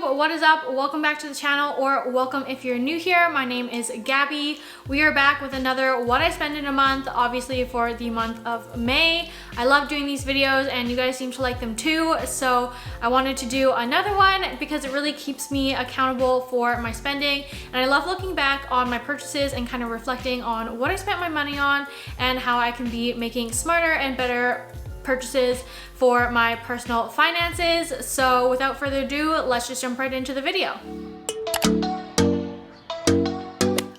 YouTube, what is up? Welcome back to the channel, or welcome if you're new here. My name is Gabby. We are back with another what I spend in a month, obviously for the month of May. I love doing these videos and you guys seem to like them too, so I wanted to do another one because it really keeps me accountable for my spending, and I love looking back on my purchases and kind of reflecting on what I spent my money on and how I can be making smarter and better purchases for my personal finances. So without further ado, let's just jump right into the video.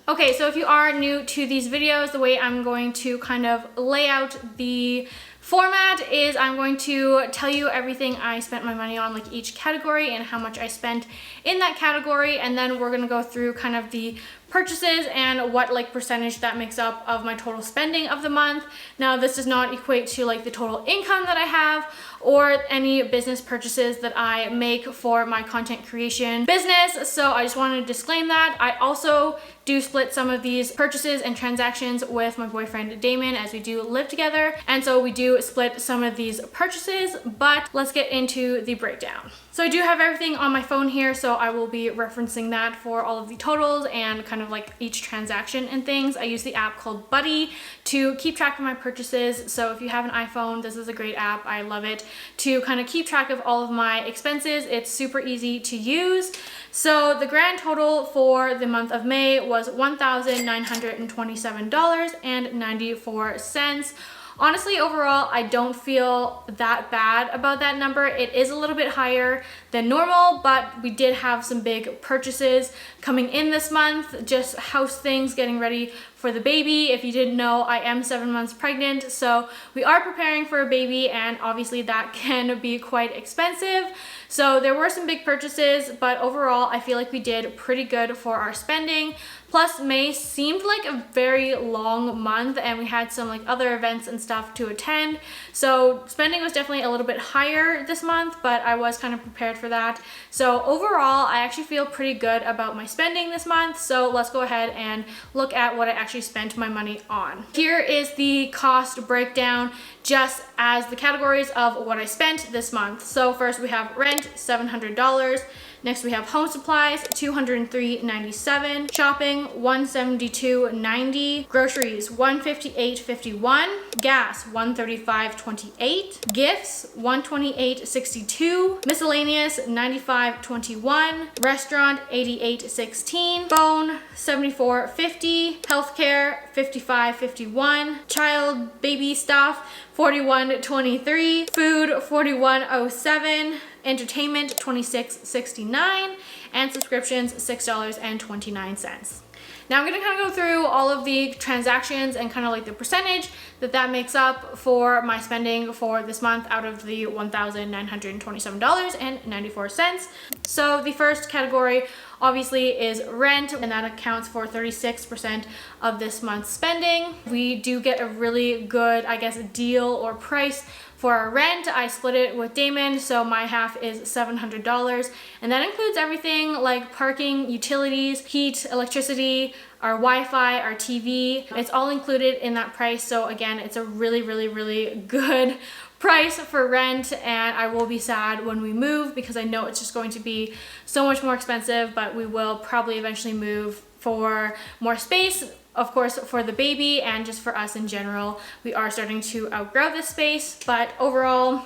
Okay, so if you are new to these videos, the way I'm going to kind of lay out the format is I'm going to tell you everything I spent my money on, like each category and how much I spent in that category, and then we're gonna go through kind of the purchases and what like percentage that makes up of my total spending of the month. Now, this does not equate to like the total income that I have or any business purchases that I make for my content creation business, so I just wanted to disclaim that. I also do split some of these purchases and transactions with my boyfriend Damon, as we do live together, and so we do split some of these purchases, but let's get into the breakdown. So I do have everything on my phone here, so I will be referencing that for all of the totals and kind of like each transaction and things. I use the app called Buddy to keep track of my purchases, so if you have an iPhone, this is a great app. I love it to kind of keep track of all of my expenses. It's super easy to use. So the grand total for the month of May was $1,927.94. Honestly, overall, I don't feel that bad about that number. It is a little bit higher than normal, but we did have some big purchases coming in this month, just house things, getting ready for the baby. If you didn't know, I am 7 months pregnant, so we are preparing for a baby, and obviously that can be quite expensive. So there were some big purchases, but overall, I feel like we did pretty good for our spending. Plus, May seemed like a very long month, and we had some like other events and stuff to attend. So spending was definitely a little bit higher this month, but I was kind of prepared for that. So overall, I actually feel pretty good about my spending this month. So let's go ahead and look at what I actually spent my money on. Here is the cost breakdown, just as the categories of what I spent this month. So first we have rent, $700. Next we have home supplies, $203.97. Shopping, $172.90. Groceries, $158.51. Gas, $135.28. Gifts, $128.62. Miscellaneous, $95.21. Restaurant, $88.16. Phone, $74.50. Healthcare, $55.51. Child baby stuff, $41.23. Food, $41.07. Entertainment, $26.69, and subscriptions, $6.29. Now I'm gonna kind of go through all of the transactions and kind of like the percentage that makes up for my spending for this month out of the $1,927.94. So the first category obviously is rent, and that accounts for 36% of this month's spending. We do get a really good, I guess, deal or price for our rent. I split it with Damon, so my half is $700, and that includes everything like parking, utilities, heat, electricity, our Wi-Fi, our TV. It's all included in that price. So again, it's a really, really, really good price for rent, and I will be sad when we move because I know it's just going to be so much more expensive, but we will probably eventually move for more space, of course, for the baby and just for us in general. We are starting to outgrow this space, but overall,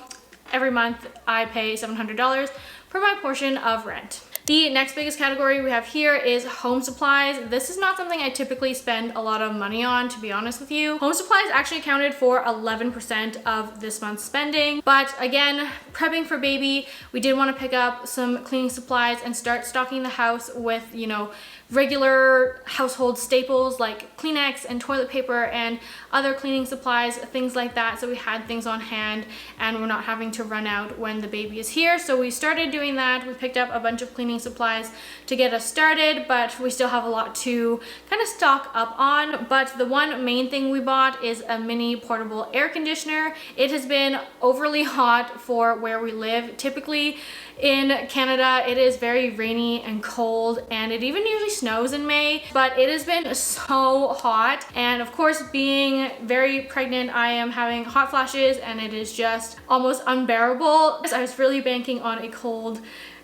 every month I pay $700 for my portion of rent. The next biggest category we have here is home supplies. This is not something I typically spend a lot of money on, to be honest with you. Home supplies actually accounted for 11% of this month's spending. But again, prepping for baby, we did want to pick up some cleaning supplies and start stocking the house with, you know, regular household staples like Kleenex and toilet paper and other cleaning supplies, things like that. So we had things on hand and we're not having to run out when the baby is here. So we started doing that. We picked up a bunch of cleaning supplies to get us started, but we still have a lot to kind of stock up on. But the one main thing we bought is a mini portable air conditioner. It has been overly hot for where we live. Typically in Canada, it is very rainy and cold, and it even usually snows in May, but it has been so hot. And of course, being very pregnant, I am having hot flashes and it is just almost unbearable. I was really banking on a cold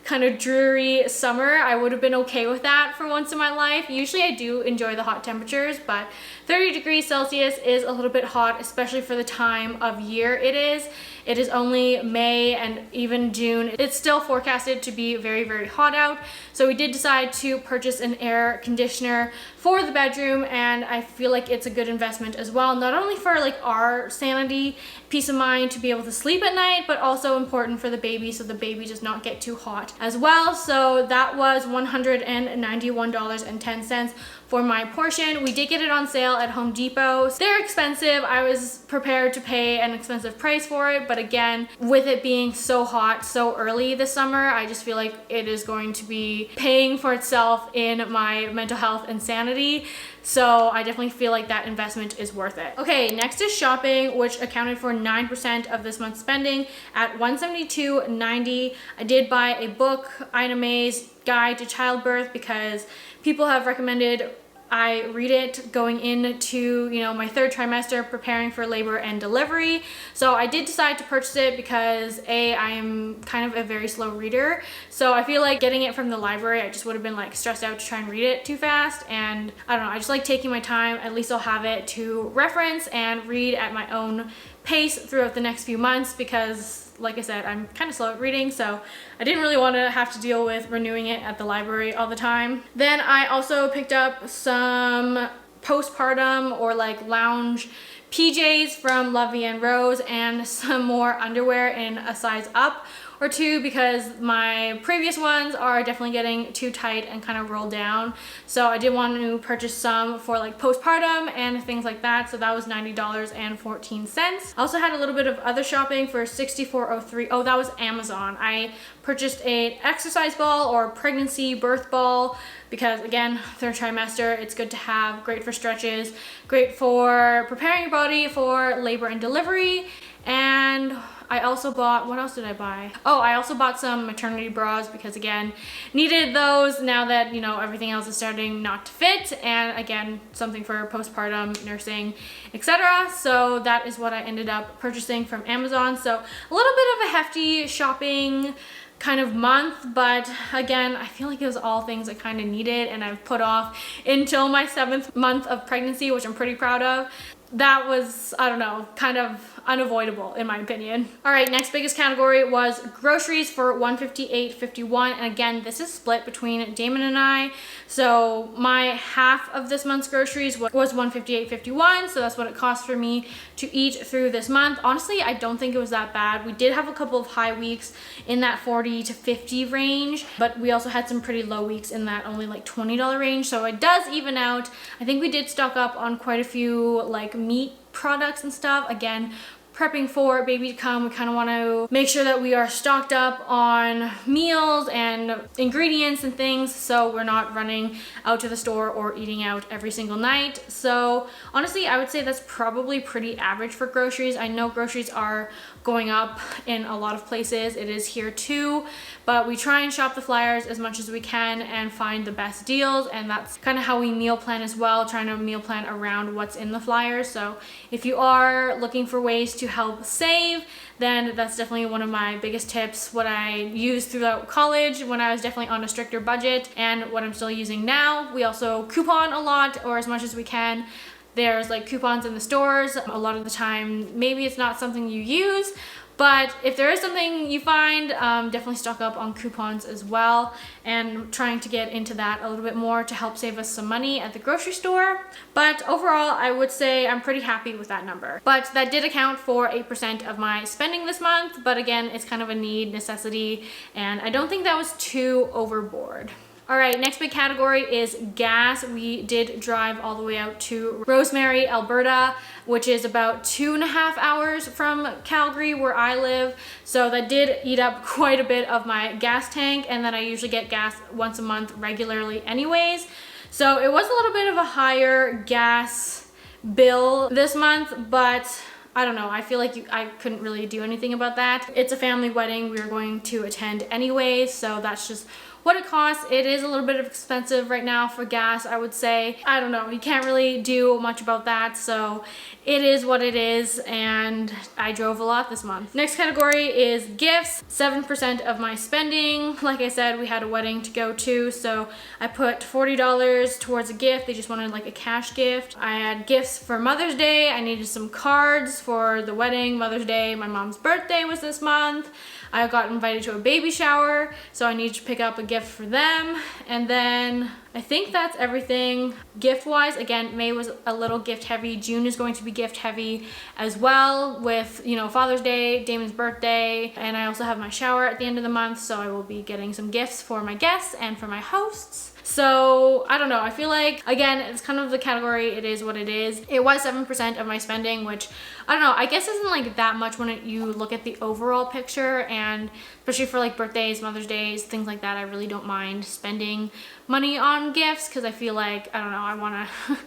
kind of dreary summer, I would have been okay with that for once in my life. Usually I do enjoy the hot temperatures, but 30 degrees Celsius is a little bit hot, especially for the time of year it is. It is only May and even June. It's still forecasted to be very, very hot out. So we did decide to purchase an air conditioner for the bedroom, and I feel like it's a good investment as well. Not only for like our sanity, peace of mind to be able to sleep at night, but also important for the baby so the baby does not get too hot as well. So that was $191.10 for my portion. We did get it on sale at Home Depot. They're expensive. I was prepared to pay an expensive price for it, but again, with it being so hot so early this summer, I just feel like it is going to be paying for itself in my mental health and sanity. So I definitely feel like that investment is worth it. Okay, next is shopping, which accounted for 9% of this month's spending at $172.90. I did buy a book, Ina May's Guide to Childbirth, because people have recommended I read it going into, you know, my third trimester, preparing for labor and delivery. So I did decide to purchase it because I am kind of a very slow reader. So I feel like getting it from the library, I just would have been like stressed out to try and read it too fast. And I don't know, I just like taking my time. At least I'll have it to reference and read at my own pace throughout the next few months, because like I said, I'm kind of slow at reading, so I didn't really want to have to deal with renewing it at the library all the time. Then I also picked up some postpartum or like lounge PJs from La Vie en Rose and some more underwear in a size up or two, because my previous ones are definitely getting too tight and kind of roll down. So I did want to purchase some for like postpartum and things like that. So that was $90.14. I also had a little bit of other shopping for $64.03. Oh, that was Amazon. I purchased an exercise ball or pregnancy birth ball, because again, third trimester, it's good to have, great for stretches, great for preparing your body for labor and delivery. And I also bought, what else did I buy? Oh, I also bought some maternity bras, because again, needed those now that, you know, everything else is starting not to fit. And again, something for postpartum, nursing, etc. So that is what I ended up purchasing from Amazon. So a little bit of a hefty shopping kind of month, but again, I feel like it was all things I kind of needed and I've put off until my 7th month of pregnancy, which I'm pretty proud of. That was, I don't know, kind of unavoidable in my opinion. All right, next biggest category was groceries for $158.51. And again, this is split between Damon and I. So my half of this month's groceries was $158.51. So that's what it cost for me to eat through this month. Honestly, I don't think it was that bad. We did have a couple of high weeks in that 40 to 50 range, but we also had some pretty low weeks in that only like $20 range. So it does even out. I think we did stock up on quite a few like meat products and stuff. Again, prepping for baby to come, we kind of want to make sure that we are stocked up on meals and ingredients and things, so we're not running out to the store or eating out every single night. So honestly, I would say that's probably pretty average for groceries. I know groceries are going up in a lot of places. It is here too, but we try and shop the flyers as much as we can and find the best deals, and that's kind of how we meal plan as well, trying to meal plan around what's in the flyers. So if you are looking for ways to help save, then that's definitely one of my biggest tips. What I used throughout college when I was definitely on a stricter budget, and what I'm still using now. We also coupon a lot, or as much as we can. There's like coupons in the stores. A lot of the time, maybe it's not something you use, but if there is something you find, definitely stock up on coupons as well, and trying to get into that a little bit more to help save us some money at the grocery store. But overall, I would say I'm pretty happy with that number. But that did account for 8% of my spending this month. But again, it's kind of a need, necessity, and I don't think that was too overboard. All right, next big category is gas. We did drive all the way out to Rosemary, Alberta, which is about 2.5 hours from Calgary, where I live. So that did eat up quite a bit of my gas tank, and then I usually get gas once a month regularly anyways. So it was a little bit of a higher gas bill this month, but I don't know, I feel like I couldn't really do anything about that. It's a family wedding we were going to attend anyways, so that's just what it costs. It is a little bit expensive right now for gas, I would say. I don't know, you can't really do much about that, so it is what it is, and I drove a lot this month. Next category is gifts, 7% of my spending. Like I said, we had a wedding to go to, so I put $40 towards a gift. They just wanted like a cash gift. I had gifts for Mother's Day. I needed some cards for the wedding, Mother's Day. My mom's birthday was this month. I got invited to a baby shower, so I need to pick up a gift for them. And then I think that's everything gift wise. Again, May was a little gift heavy. June is going to be gift heavy as well, with, you know, Father's Day, Damon's birthday, and I also have my shower at the end of the month, so I will be getting some gifts for my guests and for my hosts. So I don't know, I feel like, again, it's kind of the category, it is what it is. It was 7% of my spending, which I don't know, I guess isn't like that much when you look at the overall picture, and especially for like birthdays, Mother's Days, things like that, I really don't mind spending money on gifts, because I feel like, I don't know, I want to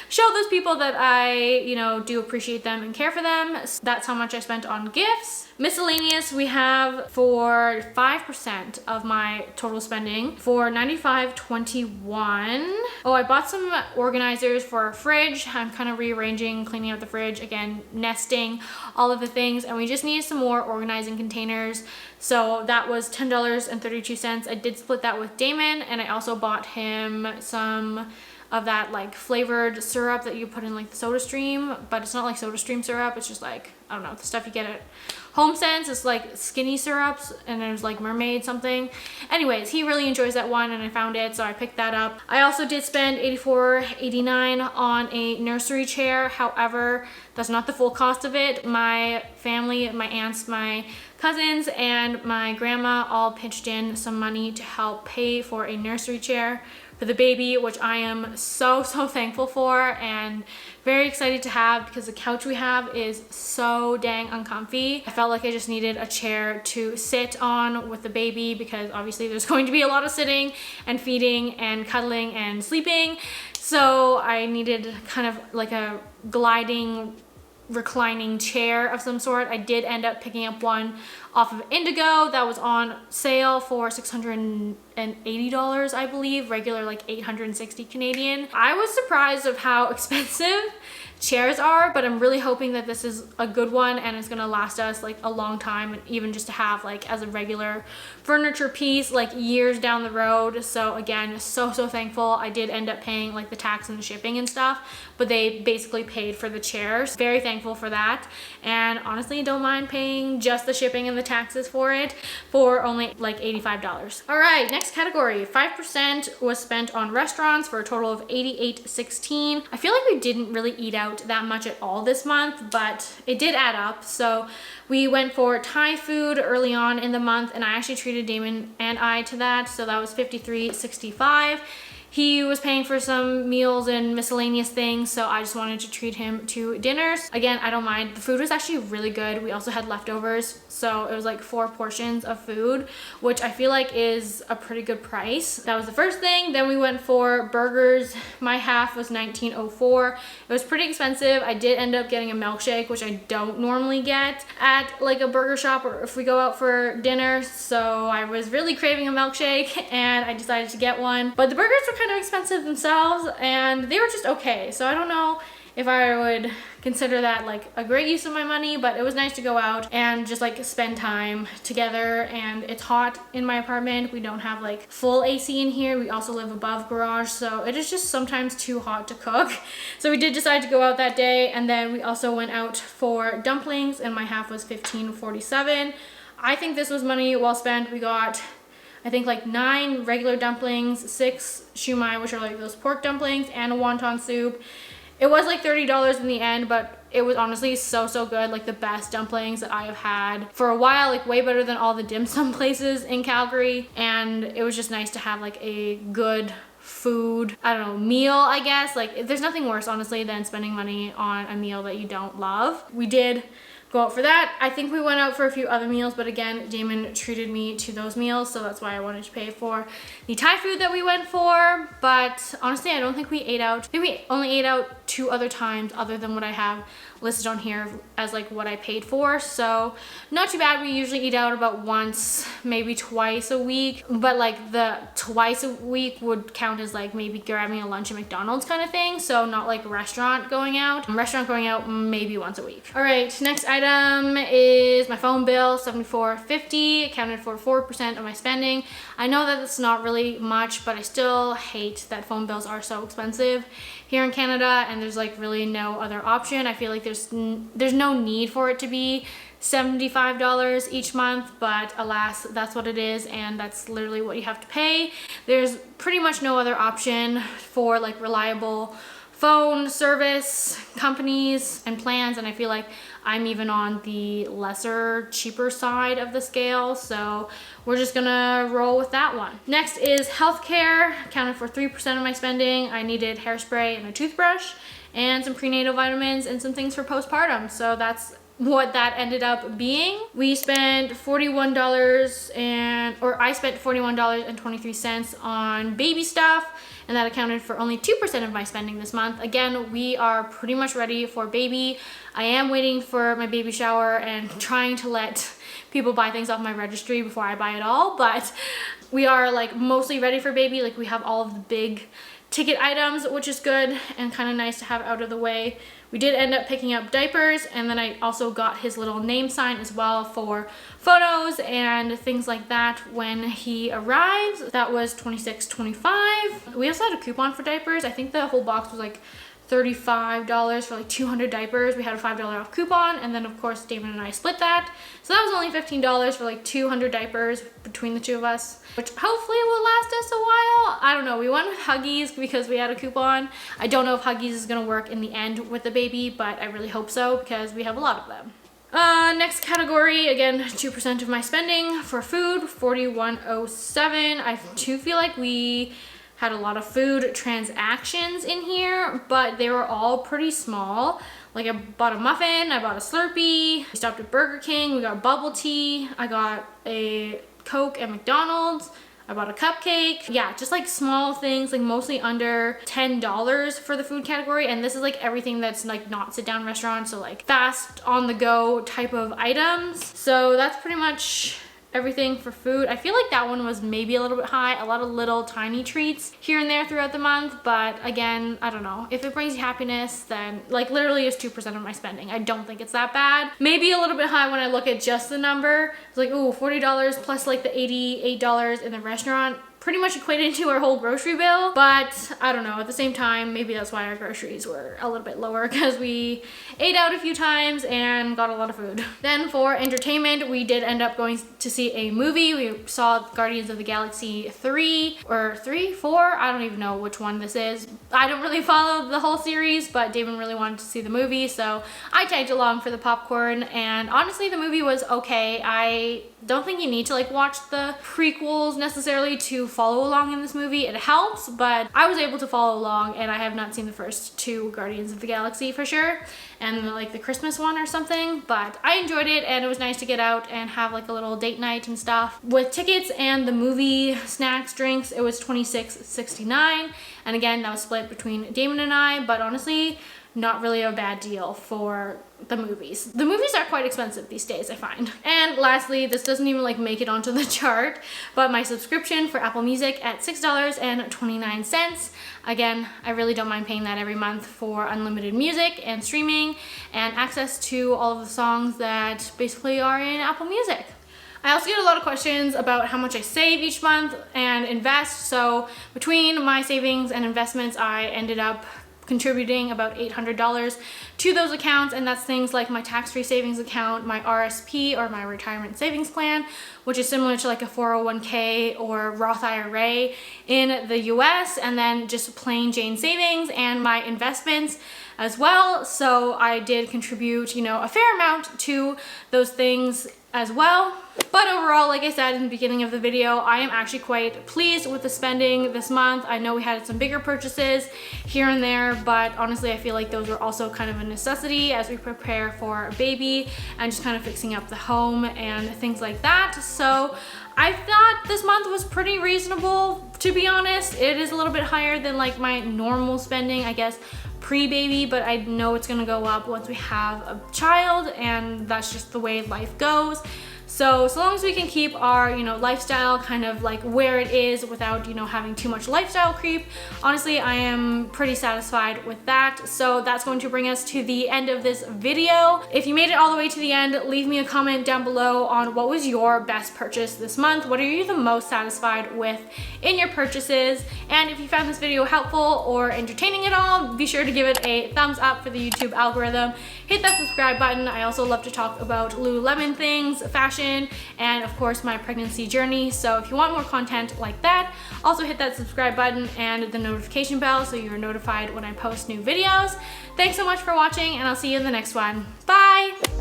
show those people that I, you know, do appreciate them and care for them. So that's how much I spent on gifts. Miscellaneous, we have for 5% of my total spending for $95.21. Oh, I bought some organizers for our fridge. I'm kind of rearranging, cleaning out the fridge, again, nesting, all of the things, and we just needed some more organizing containers. So that was $10.32. I did split that with Damon, and I also bought him some of that like flavored syrup that you put in like the Soda Stream, but it's not like Soda Stream syrup, it's just like, I don't know, the stuff you get at HomeSense. It's like skinny syrups, and there's like mermaid something. Anyways, he really enjoys that one, and I found it, so I picked that up. I also did spend $84.89 on a nursery chair. However, that's not the full cost of it. My family, my aunts, my cousins, and my grandma all pitched in some money to help pay for a nursery chair for the baby, which I am so thankful for and very excited to have, because the couch we have is so dang uncomfy. I felt like I just needed a chair to sit on with the baby, because obviously there's going to be a lot of sitting and feeding and cuddling and sleeping. So I needed kind of like a gliding reclining chair of some sort. I did end up picking up one off of Indigo that was on sale for $680, I believe, regular like 860 Canadian. I was surprised of how expensive chairs are, but I'm really hoping that this is a good one and it's gonna last us like a long time, and even just to have like as a regular furniture piece like years down the road. So again, so thankful. I did end up paying like the tax and the shipping and stuff, but they basically paid for the chairs. Very thankful for that, and honestly don't mind paying just the shipping and the taxes for it for only like $85. All right, next category, 5% was spent on restaurants for a total of $88.16. I feel like we didn't really eat out that much at all this month, but it did add up. So we went for Thai food early on in the month, and I actually treated Damon and I to that, so that was $53.65. He was paying for some meals and miscellaneous things, so I just wanted to treat him to dinners. Again, I don't mind. The food was actually really good. We also had leftovers, so it was like 4 portions of food, which I feel like is a pretty good price. That was the first thing. Then we went for burgers. My half was $19.04. It was pretty expensive. I did end up getting a milkshake, which I don't normally get at like a burger shop or if we go out for dinner, so I was really craving a milkshake and I decided to get one. But the burgers were kind of expensive themselves, and they were just okay. So I don't know if I would consider that like a great use of my money, but it was nice to go out and just like spend time together. And it's hot in my apartment. We don't have like full AC in here. We also live above garage, so it is just sometimes too hot to cook. So we did decide to go out that day, and then we also went out for dumplings, and my half was $15.47. I think this was money well spent. We got, I think, like 9 regular dumplings, 6 shumai, which are like those pork dumplings, and a wonton soup. It was like $30 in the end, but it was honestly so good. Like the best dumplings that I have had for a while, like way better than all the dim sum places in Calgary. And it was just nice to have like a good food, I don't know, meal, I guess. Like there's nothing worse, honestly, than spending money on a meal that you don't love. We did go out for that. I think we went out for a few other meals, but again, Damon treated me to those meals, so that's why I wanted to pay for the Thai food that we went for. But honestly, I don't think we ate out. I think we only ate out 2 other times other than what I have listed on here as like what I paid for. So not too bad. We usually eat out about once, maybe twice a week, but like the twice a week would count as like maybe grabbing a lunch at McDonald's kind of thing. So not like restaurant going out. Restaurant going out maybe once a week. All right, next item is my phone bill, $74.50, accounted for 4% of my spending. I know that it's not really much, but I still hate that phone bills are so expensive here in Canada, and there's like really no other option. I feel like there's no need for it to be $75 each month, but alas, that's what it is, and that's literally what you have to pay. There's pretty much no other option for like reliable phone service companies and plans, and I feel like I'm even on the lesser, cheaper side of the scale, so we're just gonna roll with that one. Next is healthcare, accounted for 3% of my spending. I needed hairspray and a toothbrush and some prenatal vitamins and some things for postpartum, so that's what that ended up being. We spent I spent $41.23 on baby stuff, and that accounted for only 2% of my spending this month. Again, we are pretty much ready for baby. I am waiting for my baby shower and trying to let people buy things off my registry before I buy it all, but we are like mostly ready for baby. Like we have all of the big ticket items, which is good and kind of nice to have out of the way. We did end up picking up diapers, and then I also got his little name sign as well for photos and things like that when he arrives. That was $26.25. We also had a coupon for diapers. I think the whole box was like $35 for like 200 diapers. We had a $5 off coupon, and then of course Damon and I split that. So that was only $15 for like 200 diapers between the two of us, which hopefully will last us a while. I don't know. We went with Huggies because we had a coupon. I don't know if Huggies is gonna work in the end with the baby, but I really hope so because we have a lot of them. Next category, again, 2% of my spending for food, $41.07. I do feel like we had a lot of food transactions in here, but they were all pretty small. Like I bought a muffin, I bought a Slurpee, we stopped at Burger King, we got bubble tea, I got a Coke at McDonald's, I bought a cupcake. Yeah, just like small things, like mostly under $10 for the food category. And this is like everything that's like not sit down restaurants, so like fast on the go type of items. So that's pretty much everything for food. I feel like that one was maybe a little bit high, a lot of little tiny treats here and there throughout the month, but again, I don't know. If it brings you happiness, then like literally it's 2% of my spending. I don't think it's that bad. Maybe a little bit high when I look at just the number. It's like, ooh, $40 plus like the $88 in the restaurant. Pretty much equated to our whole grocery bill, but I don't know, at the same time, maybe that's why our groceries were a little bit lower because we ate out a few times and got a lot of food. Then for entertainment, we did end up going to see a movie. We saw Guardians of the Galaxy 3 or 3, 4, I don't even know which one this is. I don't really follow the whole series, but David really wanted to see the movie, so I tagged along for the popcorn, and honestly, the movie was okay. I don't think you need to like watch the prequels necessarily to follow along in this movie. It helps, but I was able to follow along, and I have not seen the first 2 Guardians of the Galaxy for sure, and like the Christmas one or something, but I enjoyed it, and it was nice to get out and have like a little date night and stuff. With tickets and the movie snacks, drinks, it was $26.69, and again, that was split between Damon and I, but honestly, not really a bad deal for the movies. The movies are quite expensive these days, I find. And lastly, this doesn't even like make it onto the chart, but my subscription for Apple Music at $6.29. Again, I really don't mind paying that every month for unlimited music and streaming and access to all of the songs that basically are in Apple Music. I also get a lot of questions about how much I save each month and invest. So between my savings and investments, I ended up contributing about $800 to those accounts, and that's things like my tax-free savings account, my RSP or my retirement savings plan, which is similar to like a 401k or Roth IRA in the US, and then just plain Jane savings and my investments as well. So I did contribute, you know, a fair amount to those things as well. But overall, like I said in the beginning of the video, I am actually quite pleased with the spending this month. I know we had some bigger purchases here and there, but honestly, I feel like those were also kind of a necessity as we prepare for a baby and just kind of fixing up the home and things like that. So I thought this month was pretty reasonable, to be honest. It is a little bit higher than like my normal spending, I guess, pre-baby, but I know it's gonna go up once we have a child, and that's just the way life goes. So long as we can keep our, you know, lifestyle kind of like where it is without, you know, having too much lifestyle creep, honestly, I am pretty satisfied with that. So that's going to bring us to the end of this video. If you made it all the way to the end, leave me a comment down below on what was your best purchase this month. What are you the most satisfied with in your purchases? And if you found this video helpful or entertaining at all, be sure to give it a thumbs up for the YouTube algorithm. Hit that subscribe button. I also love to talk about Lululemon things, fashion, and of course my pregnancy journey. So if you want more content like that, also hit that subscribe button and the notification bell so you're notified when I post new videos. Thanks so much for watching, and I'll see you in the next one. Bye!